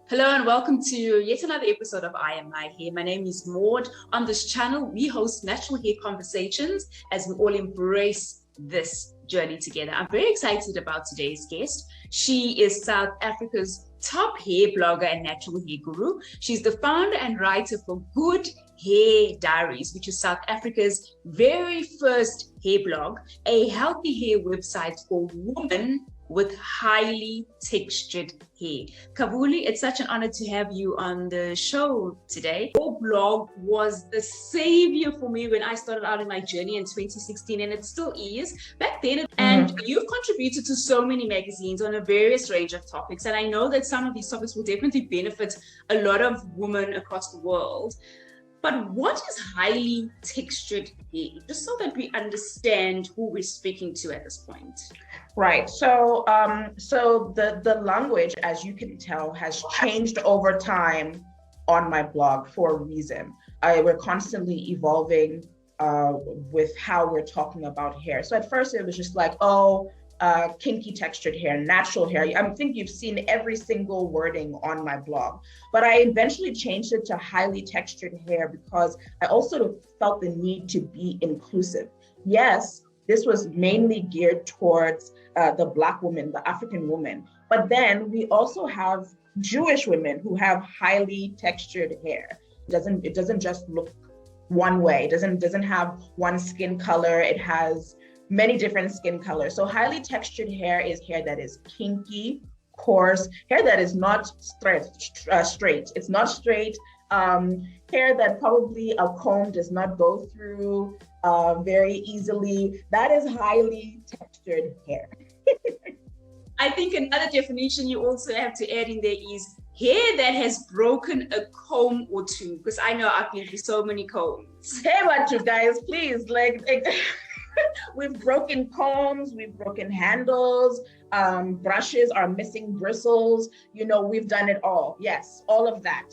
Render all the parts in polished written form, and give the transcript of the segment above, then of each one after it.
Hello and welcome to yet another episode of IAmMyHair. My name is Maud. On this channel, we host natural hair conversations as we all embrace this journey together. I'm very excited about today's guest. She is South Africa's top hair blogger and natural hair guru. She's the founder and writer for Good Hair Diaries, which is South Africa's very first hair blog, a healthy hair website for women with highly textured hair. Kavuli, it's such an honor to have you on the show today. Your blog was the savior for me when I started out in my journey in 2016, and it still is back then. And you've contributed to so many magazines on a various range of topics. And I know that some of these topics will definitely benefit a lot of women across the world. But what is highly textured hair? Just so that we understand who we're speaking to at this point. Right. So, the language, as you can tell, has changed over time on my blog for a reason. We're constantly evolving with how we're talking about hair. So at first it was just like, kinky textured hair, natural hair. I think you've seen every single wording on my blog, but I eventually changed it to highly textured hair because I also felt the need to be inclusive. Yes, this was mainly geared towards the Black woman, the African woman, but then we also have Jewish women who have highly textured hair. It doesn't just look one way. It doesn't have one skin color. It has many different skin colors. So highly textured hair is hair that is kinky, coarse, hair that is not straight. It's not straight. Hair that probably a comb does not go through very easily. That is highly textured hair. I think another definition you also have to add in there is hair that has broken a comb or two, because I know I've been through so many combs. Hey, what you guys, please, we've broken combs, we've broken handles, brushes are missing bristles. We've done it all. Yes, all of that.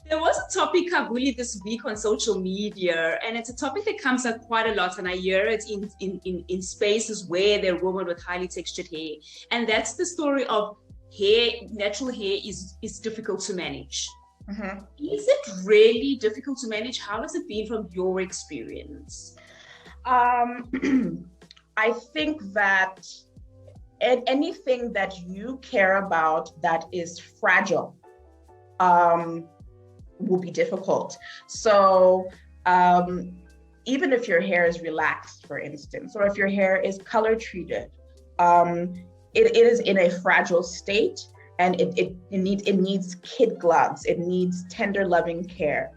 There was a topic, Kavuli, this week on social media, and it's a topic that comes up quite a lot, and I hear it in spaces where there are women with highly textured hair. And that's the story of hair, natural hair is difficult to manage. Mm-hmm. Is it really difficult to manage? How has it been from your experience? I think that anything that you care about that is fragile will be difficult. So even if your hair is relaxed, for instance, or if your hair is color treated, it is in a fragile state, and it needs kid gloves. It needs tender, loving care.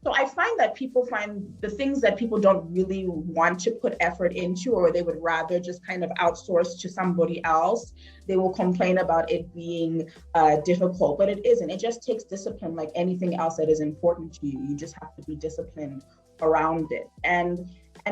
So I find that people find the things that people don't really want to put effort into, or they would rather just kind of outsource to somebody else. They will complain about it being difficult, but it isn't. It just takes discipline like anything else that is important to you. You just have to be disciplined around it. And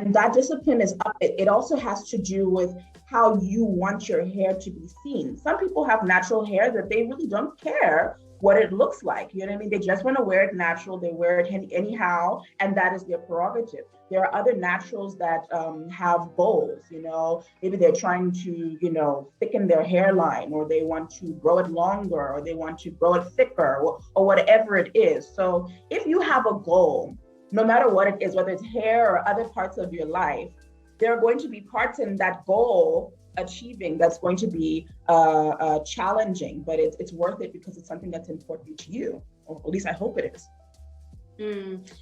that discipline is up. It also has to do with how you want your hair to be seen. Some people have natural hair that they really don't care what it looks like. You know what I mean? They just want to wear it natural. They wear it anyhow, and that is their prerogative. There are other naturals that have goals, maybe they're trying to, thicken their hairline, or they want to grow it longer, or they want to grow it thicker, or whatever it is. So if you have a goal, no matter what it is, whether it's hair or other parts of your life, there are going to be parts in that goal achieving that's going to be challenging, but it's worth it because it's something that's important to you, or at least I hope it is.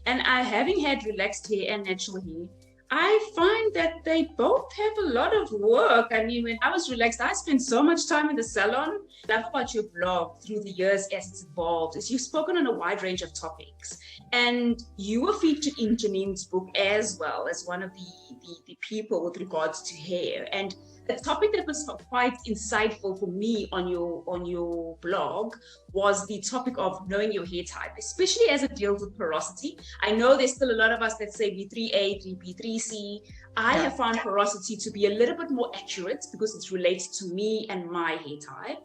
And having had relaxed hair and natural hair, I find that they both have a lot of work. I mean, when I was relaxed, I spent so much time in the salon. I love about your blog through the years as it's evolved is you've spoken on a wide range of topics, and you were featured in Janine's book as well as one of the people with regards to hair. And the topic that was quite insightful for me on your blog was the topic of knowing your hair type, especially as it deals with porosity. I know there's still a lot of us that say we're 3A, 3B, 3C. I have found porosity to be a little bit more accurate because it's related to me and my hair type.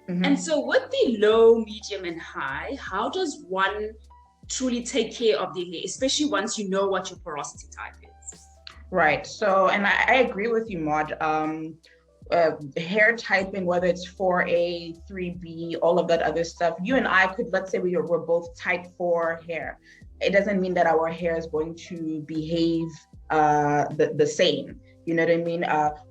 Mm-hmm. And so with the low, medium, and high, how does one truly take care of their hair, especially once you know what your porosity type is? Right. So, and I agree with you, Maud. hair typing, whether it's 4A, 3B, all of that other stuff, you and I could, let's say we're both type 4 hair. It doesn't mean that our hair is going to behave the same. You know what I mean?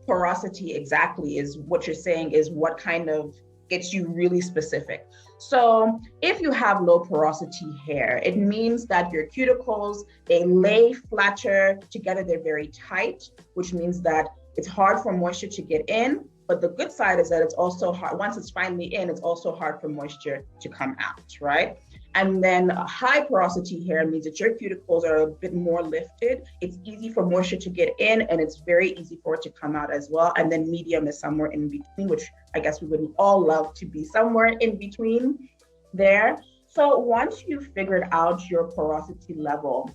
Porosity exactly is what you're saying, is what kind of gets you really specific. So if you have low porosity hair, it means that your cuticles, they lay flatter together, they're very tight, which means that it's hard for moisture to get in. But the good side is that it's also hard, once it's finally in, it's also hard for moisture to come out, right? And then high porosity hair means that your cuticles are a bit more lifted. It's easy for moisture to get in, and it's very easy for it to come out as well. And then medium is somewhere in between, which I guess we would all love to be somewhere in between there. So once you've figured out your porosity level,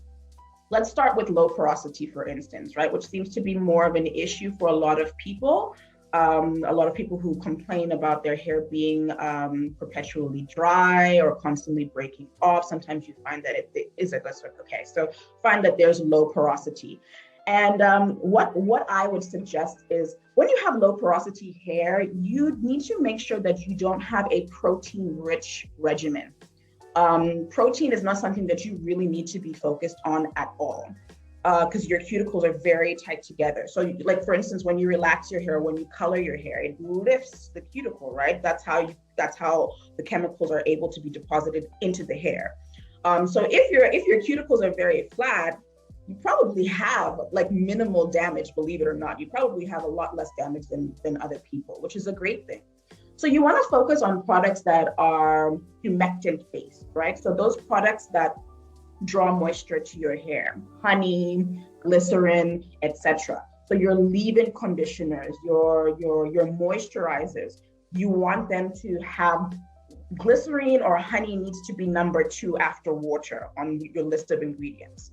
let's start with low porosity, for instance, right? Which seems to be more of an issue for a lot of people. A lot of people who complain about their hair being perpetually dry or constantly breaking off. Sometimes you find that it is a glycerin. Okay, so find that there's low porosity. And what I would suggest is when you have low porosity hair, you need to make sure that you don't have a protein-rich regimen. Protein is not something that you really need to be focused on at all, because your cuticles are very tight together. So like, for instance, when you relax your hair, when you color your hair, it lifts the cuticle, right? That's how the chemicals are able to be deposited into the hair. So if your cuticles are very flat, you probably have like minimal damage, believe it or not. You probably have a lot less damage than other people, which is a great thing. So you want to focus on products that are humectant based, right? So those products that draw moisture to your hair, honey, glycerin, etc. So your leave-in conditioners, your moisturizers, you want them to have glycerin or honey needs to be number 2 after water on your list of ingredients.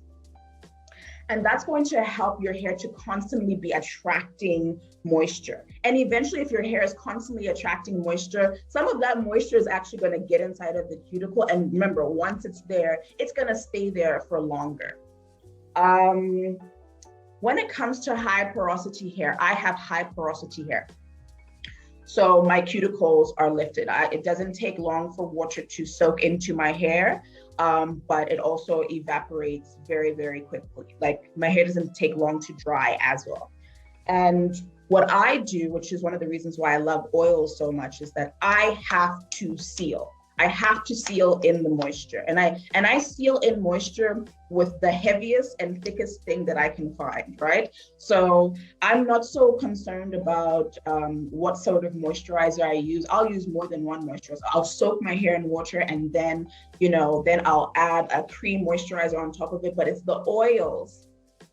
And that's going to help your hair to constantly be attracting moisture. And eventually, if your hair is constantly attracting moisture, some of that moisture is actually going to get inside of the cuticle. And remember, once it's there, it's going to stay there for longer. When it comes to high porosity hair, I have high porosity hair. So my cuticles are lifted. It doesn't take long for water to soak into my hair, but it also evaporates very, very quickly. Like my hair doesn't take long to dry as well. And what I do, which is one of the reasons why I love oils so much, is that I have to seal. I have to seal in the moisture, and I seal in moisture with the heaviest and thickest thing that I can find, right? So I'm not so concerned about what sort of moisturizer I use. I'll use more than one moisturizer. I'll soak my hair in water, and then I'll add a cream moisturizer on top of it. But it's the oils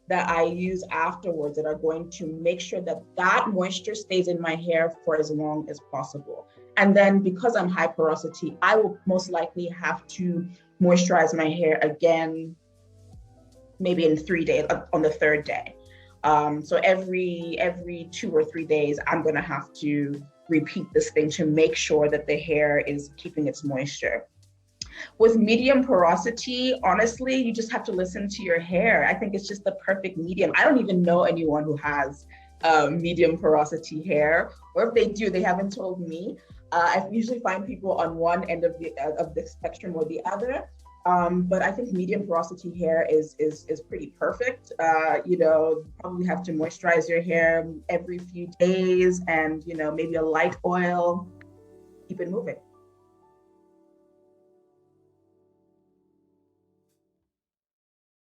that I use afterwards that are going to make sure that that moisture stays in my hair for as long as possible. And then because I'm high porosity, I will most likely have to moisturize my hair again, maybe in 3 days, on the 3rd day. So every 2 or 3 days, I'm going to have to repeat this thing to make sure that the hair is keeping its moisture. With medium porosity, honestly, you just have to listen to your hair. I think it's just the perfect medium. I don't even know anyone who has medium porosity hair, or if they do, they haven't told me. I usually find people on one end of the spectrum or the other. But I think medium porosity hair is pretty perfect. Probably have to moisturize your hair every few days, and maybe a light oil. Keep it moving.